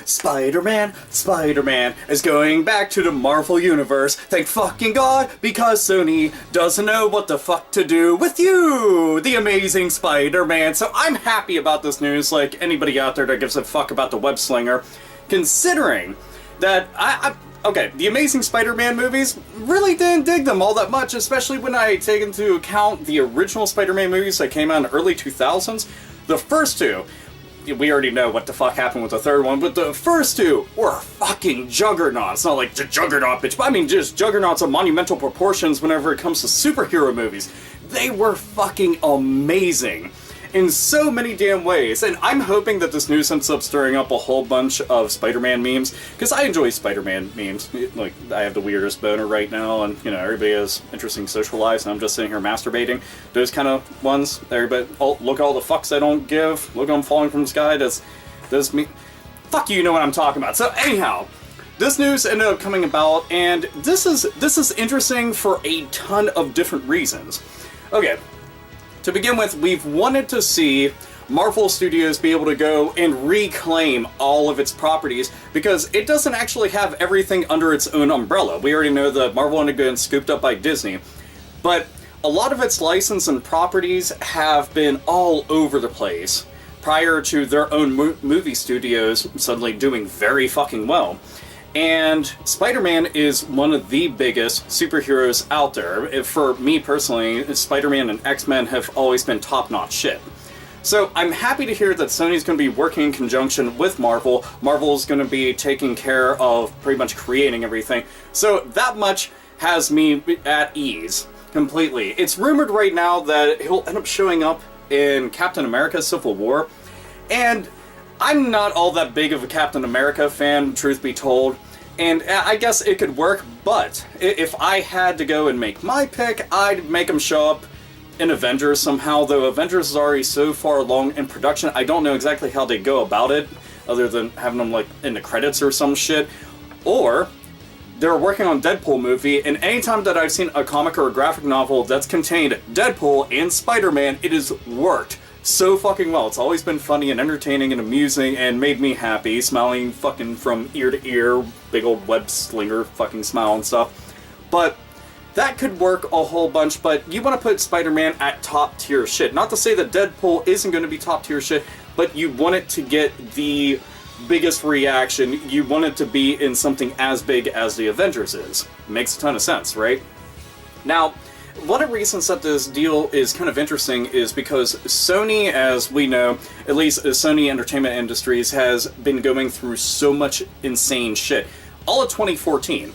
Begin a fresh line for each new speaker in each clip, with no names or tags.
Spider-Man is going back to the Marvel Universe. Thank fucking God, because Sony doesn't know what the fuck to do with you, the Amazing Spider-Man. So I'm happy about this news, like anybody out there that gives a fuck about the web slinger, considering that okay, the Amazing Spider-Man movies, really didn't dig them all that much, especially when I take into account the original Spider-Man movies that came out in the early 2000s. The first two, we already know what the fuck happened with the third one, but the first two were fucking juggernauts. Not like the juggernaut, bitch, but I mean just juggernauts of monumental proportions whenever it comes to superhero movies. They were fucking amazing in so many damn ways, and I'm hoping that this news ends up stirring up a whole bunch of Spider-Man memes, because I enjoy Spider-Man memes. Like, I have the weirdest boner right now, and, you know, everybody has interesting social lives, and I'm just sitting here masturbating. Those kind of ones, everybody, oh, look at all the fucks I don't give, look, I'm falling from the sky, does me, fuck you know what I'm talking about. So anyhow, this news ended up coming about, and this is interesting for a ton of different reasons. Okay. To begin with, we've wanted to see Marvel Studios be able to go and reclaim all of its properties, because it doesn't actually have everything under its own umbrella. We already know that Marvel ended up getting scooped up by Disney, but a lot of its license and properties have been all over the place prior to their own movie studios suddenly doing very fucking well. And Spider-Man is one of the biggest superheroes out there. For me personally, Spider-Man and X-Men have always been top-notch shit. So I'm happy to hear that Sony's going to be working in conjunction with Marvel. Marvel's going to be taking care of pretty much creating everything. So that much has me at ease, completely. It's rumored right now that he'll end up showing up in Captain America Civil War. And I'm not all that big of a Captain America fan, truth be told, and I guess it could work, but if I had to go and make my pick, I'd make him show up in Avengers somehow, though Avengers is already so far along in production, I don't know exactly how they go about it, other than having them, like, in the credits or some shit. Or they're working on Deadpool movie, and anytime that I've seen a comic or a graphic novel that's contained Deadpool and Spider-Man, it has worked so fucking well. It's always been funny and entertaining and amusing and made me happy, smiling fucking from ear to ear, big old web slinger fucking smile and stuff. But that could work a whole bunch, but you want to put Spider-Man at top tier shit. Not to say that Deadpool isn't going to be top tier shit, but you want it to get the biggest reaction. You want it to be in something as big as the Avengers is. Makes a ton of sense, right? Now, one of the reasons that this deal is kind of interesting is because Sony, as we know, at least Sony Entertainment Industries, has been going through so much insane shit. All of 2014,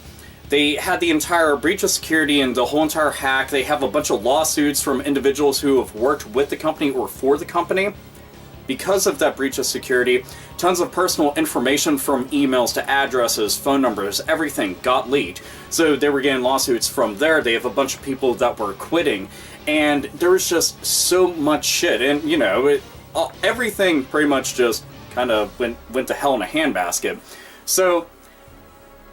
they had the entire breach of security and the whole entire hack. They have a bunch of lawsuits from individuals who have worked with the company or for the company. Because of that breach of security, tons of personal information from emails to addresses, phone numbers, everything got leaked. So they were getting lawsuits from there. They have a bunch of people that were quitting. And there was just so much shit. And, you know, everything pretty much just kind of went to hell in a handbasket. So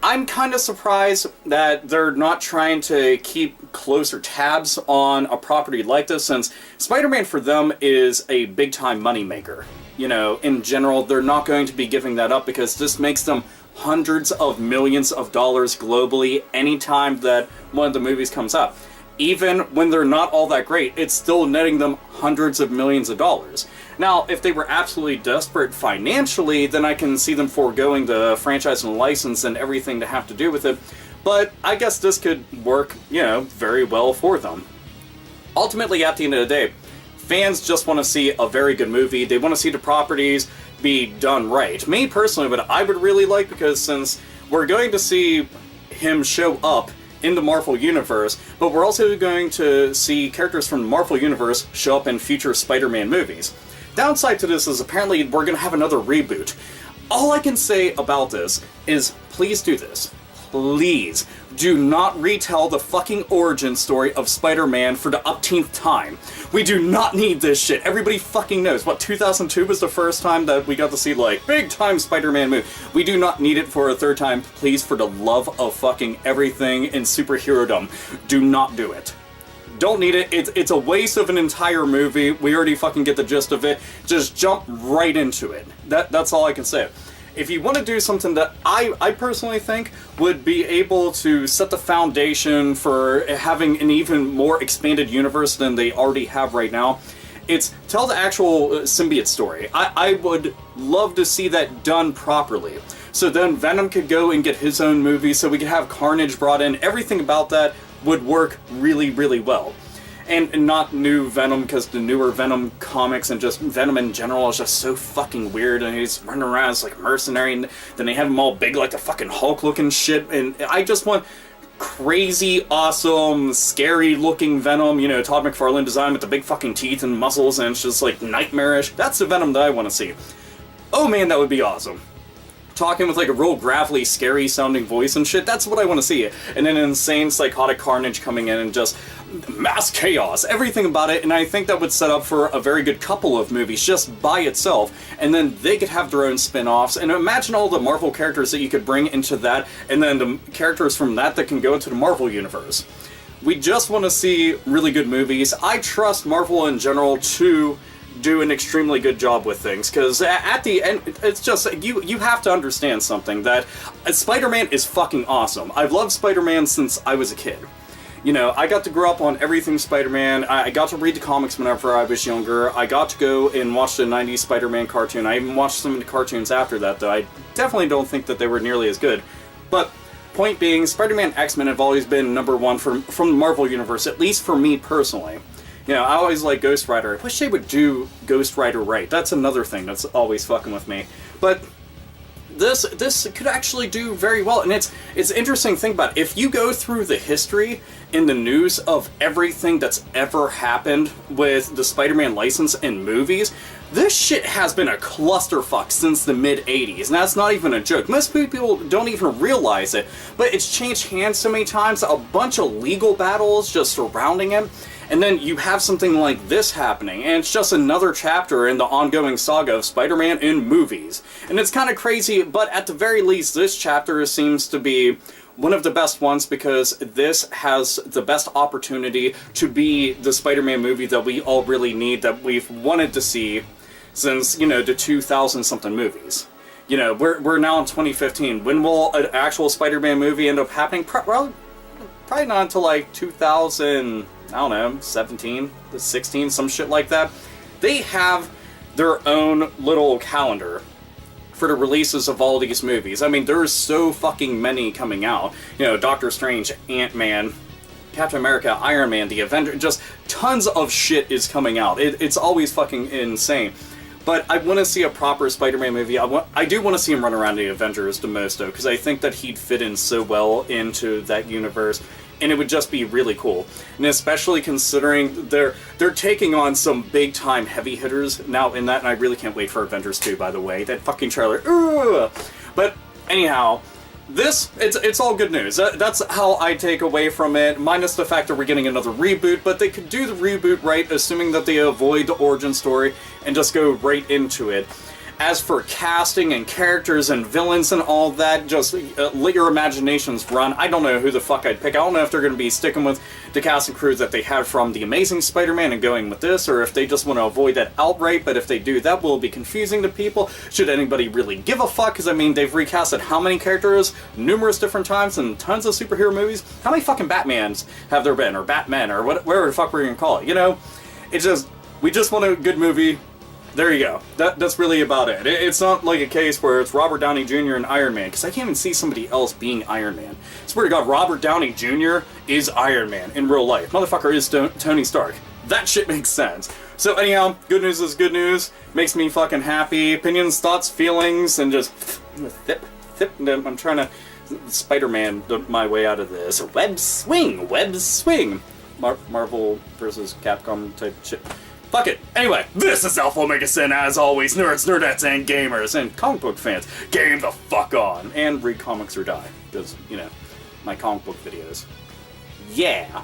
I'm kind of surprised that they're not trying to keep closer tabs on a property like this, since Spider-Man for them is a big-time moneymaker. You know, in general, they're not going to be giving that up, because this makes them hundreds of millions of dollars globally anytime that one of the movies comes out. Even when they're not all that great, it's still netting them hundreds of millions of dollars. Now, if they were absolutely desperate financially, then I can see them foregoing the franchise and license and everything to have to do with it. But I guess this could work, you know, very well for them. Ultimately, at the end of the day, fans just want to see a very good movie. They want to see the properties be done right. Me, personally, what I would really like, because since we're going to see him show up in the Marvel Universe, but we're also going to see characters from the Marvel Universe show up in future Spider-Man movies. Downside to this is apparently we're going to have another reboot. All I can say about this is, please do this. Please do not retell the fucking origin story of Spider-Man for the upteenth time. We do not need this shit. Everybody fucking knows. What, 2002 was the first time that we got to see, like, big-time Spider-Man movie. We do not need it for a third time. Please, for the love of fucking everything in superhero-dom, do not do it. Don't need it. It's a waste of an entire movie. We already fucking get the gist of it. Just jump right into it. That's all I can say. if you want to do something that I personally think would be able to set the foundation for having an even more expanded universe than they already have right now, it's tell the actual symbiote story. I would love to see that done properly. So then Venom could go and get his own movie, so we could have Carnage brought in. Everything about that would work really, really well. And not new Venom, because the newer Venom comics and just Venom in general is just so fucking weird, and he's running around as like a mercenary, and then they have him all big like the fucking Hulk looking shit, and I just want crazy, awesome, scary looking Venom, you know, Todd McFarlane design with the big fucking teeth and muscles, and it's just like nightmarish. That's the Venom that I want to see. Oh man, that would be awesome. Talking with like a real gravelly, scary sounding voice and shit, that's what I want to see. And then an insane, psychotic Carnage coming in and just mass chaos, everything about it, and I think that would set up for a very good couple of movies just by itself, and then they could have their own spin-offs, and imagine all the Marvel characters that you could bring into that, and then the characters from that can go into the Marvel universe. We just want to see really good movies. I trust Marvel in general to do an extremely good job with things, because at the end, it's just, you have to understand something, that Spider-Man is fucking awesome. I've loved Spider-Man since I was a kid. You know, I got to grow up on everything Spider-Man, I got to read the comics whenever I was younger, I got to go and watch the 90s Spider-Man cartoon, I even watched some of the cartoons after that, though I definitely don't think that they were nearly as good. But, point being, Spider-Man X-Men have always been number one from the Marvel Universe, at least for me personally. You know, I always like Ghost Rider. I wish they would do Ghost Rider right. That's another thing that's always fucking with me. But this could actually do very well, and it's an interesting thing about it. If you go through the history in the news of everything that's ever happened with the Spider-Man license in movies, this shit has been a clusterfuck since the mid-'80s, and that's not even a joke. Most people don't even realize it, but it's changed hands so many times, a bunch of legal battles just surrounding him. And then you have something like this happening, and it's just another chapter in the ongoing saga of Spider-Man in movies. And it's kind of crazy, but at the very least, this chapter seems to be one of the best ones, because this has the best opportunity to be the Spider-Man movie that we all really need, that we've wanted to see since, you know, the 2000-something movies. You know, we're now in 2015. When will an actual Spider-Man movie end up happening? Well, probably not until like 2000... I don't know, 17, 16, some shit like that. They have their own little calendar for the releases of all these movies. I mean, there's so fucking many coming out. You know, Doctor Strange, Ant-Man, Captain America, Iron Man, the Avengers, just tons of shit is coming out. It's always fucking insane. But I want to see a proper Spider-Man movie. I do want to see him run around the Avengers the most, though, because I think that he'd fit in so well into that universe. And it would just be really cool. And especially considering they're taking on some big-time heavy hitters now in that, and I really can't wait for Avengers 2, by the way. That fucking trailer. Ugh. But anyhow, it's all good news. That's how I take away from it, minus the fact that we're getting another reboot, but they could do the reboot right, assuming that they avoid the origin story and just go right into it. As for casting and characters and villains and all that, just let your imaginations run. I don't know who the fuck I'd pick. I don't know if they're going to be sticking with the cast and crew that they had from The Amazing Spider-Man and going with this, or if they just want to avoid that outright, but if they do, that will be confusing to people. Should anybody really give a fuck? Because, I mean, they've recasted how many characters numerous different times in tons of superhero movies? How many fucking Batmans have there been? Or Batmen? Or whatever the fuck we're going to call it, you know? It's just, we just want a good movie. There you go. That's really about it. It's not like a case where it's Robert Downey Jr. and Iron Man, because I can't even see somebody else being Iron Man. I swear to God, Robert Downey Jr. is Iron Man in real life. Motherfucker is Tony Stark. That shit makes sense. So anyhow, good news is good news. Makes me fucking happy. Opinions, thoughts, feelings, and just thip. I'm trying to Spider-Man my way out of this. Web swing. Marvel versus Capcom type shit. Fuck it. Anyway, this is Alpha Omega Sin, as always, nerds, nerdettes, and gamers, and comic book fans. Game the fuck on. And read comics or die. Because, you know, my comic book videos. Yeah.